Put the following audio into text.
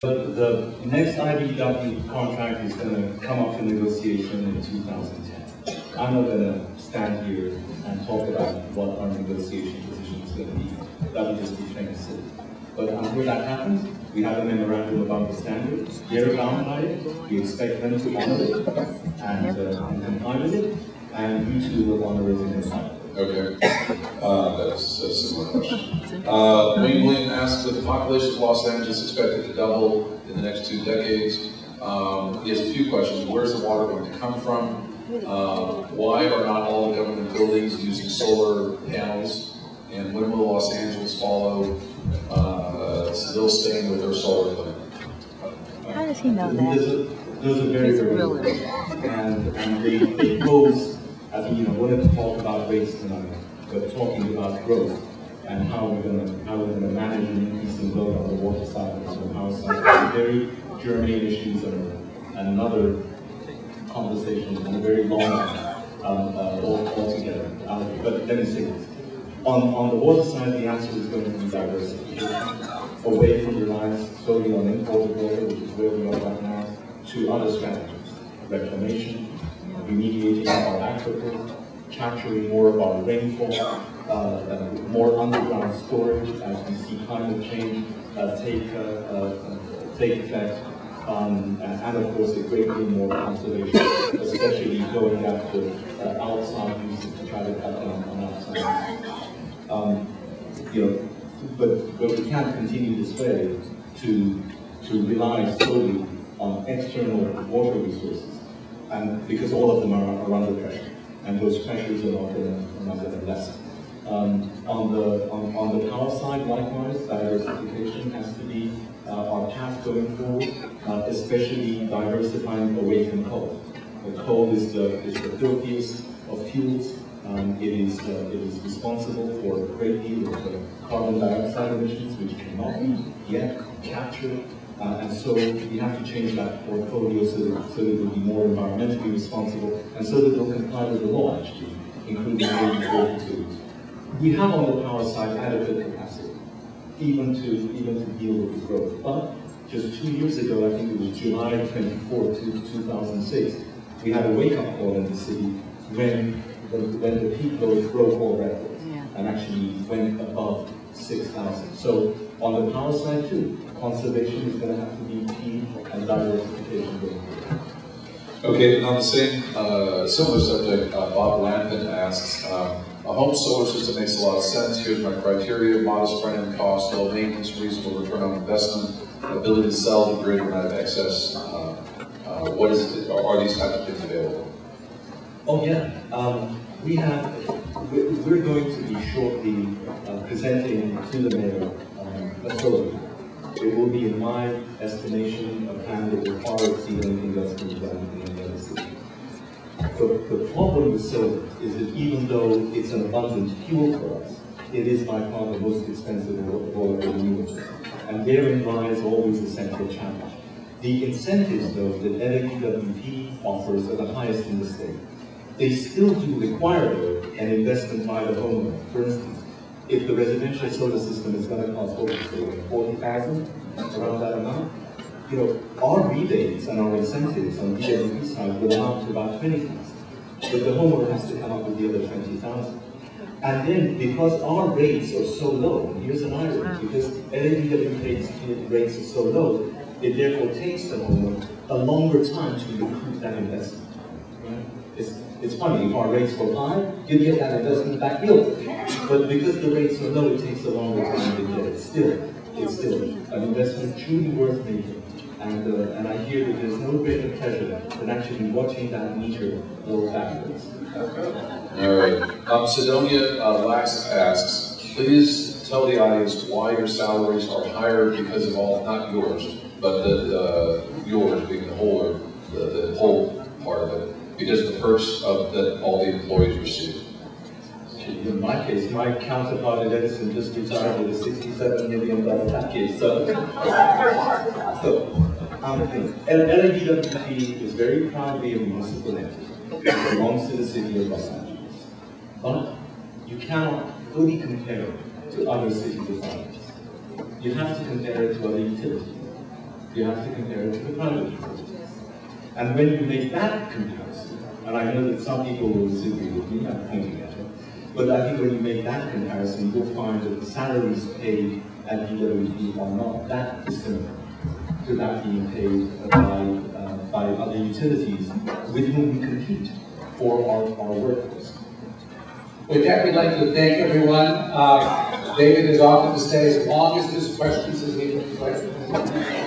The next IBW contract is going to come up for negotiation in 2010. I'm not going to stand here and talk about what our negotiation position is going to be. That would just be plain and silly. But until that happens, we have a memorandum about the standards. They're bound by it. We expect them to honor it and comply with it, and you two will honor it and comply with it. Okay, that's a similar question. Wayne William asks, with the population of Los Angeles expected to double in the next 2 decades, he has a few questions. Where's the water going to come from? Why are not all the government buildings using solar panels? And when will Los Angeles follow still staying with their solar plan? How does he know that? Those are very, very good. And they pose, I think, wanted to talk about race tonight, but talking about growth and how we're gonna manage an increasing load on the water side and on the power side. Very germane issues and another conversation and a very long altogether. But let me say this. On the water side, the answer is going to be diversification, away from reliance solely on imported water, which is where we are right now, to other strategies: reclamation, remediating our aquifers, capturing more of our rainfall, more underground storage as we see climate change take effect, and of course a great deal more conservation, especially going after outside uses to try to cut down on outside. But we can't continue this way to rely solely on external water resources, and because all of them are under pressure, and those pressures are not going to lessen. On the power side, likewise, diversification has to be our path going forward, especially diversifying away from coal. The coal is the filthiest of fuels. It is responsible for a great deal of carbon dioxide emissions, which cannot be yet captured. And so we have to change that portfolio so that it will be more environmentally responsible, and so that it will comply with the law, actually, including 8042. We have on the power side adequate capacity, even to deal with the growth. But just 2 years ago, I think it was July 24, 2006, we had a wake-up call in the city when the peak load broke all records and actually went above 6,000. So on the power side too, conservation is going to have to be key, and diversification going forward. Okay, on the same similar subject, Bob Lampin asks, a home solar system makes a lot of sense. Here's my criteria: modest front-end cost, low maintenance, reasonable return on investment, ability to sell the greater amount of excess. What is it? Are these types of things available? Oh yeah, we're going to be shortly presenting to the mayor a solar. It will be, in my estimation, a plan that will far exceed anything that's been done in any other city. The problem with solar is that even though it's an abundant fuel for us, it is by far the most expensive of all the renewables. And therein lies always the central challenge. The incentives, though, that LADWP offers are the highest in the state. They still do require, though, an investment by the homeowner. For instance, if the residential solar system is going to cost over, say, $40,000, around that amount, our rebates and our incentives on the DWP side will amount to about $20,000. But the homeowner has to come up with the other $20,000. And then, because our rates are so low, and here's an irony, because LADWP rates are so low, it therefore takes the homeowner a longer time to recoup that investment. Right? It's funny, if our rates were high, you'd get that investment back yield. But because the rates are low, it takes a longer time to get it. It's still an investment truly worth making. And I hear that there's no greater pleasure than actually watching that meter roll backwards. All right. Sidonia Lax asks, please tell the audience why your salaries are higher because of all, not yours, but yours being the whole part of it, because of the perks that all the employees receive. In my case, my counterpart at Edison just retired with a $67 million package. So LADWP is very proudly a municipal entity. It belongs to the city of Los Angeles. But you cannot fully compare it to other city designs. You have to compare it to other utilities. You have to compare it to the private utilities. And when you make that comparison, and I know that some people will disagree with me, I'm pointing at it, but I think when you make that comparison, you'll find that the salaries paid at DWP are not that dissimilar to that being paid by other utilities with whom we compete for our workforce. With that, we'd like to thank everyone. David is offered to stay as long as there's questions as he would like.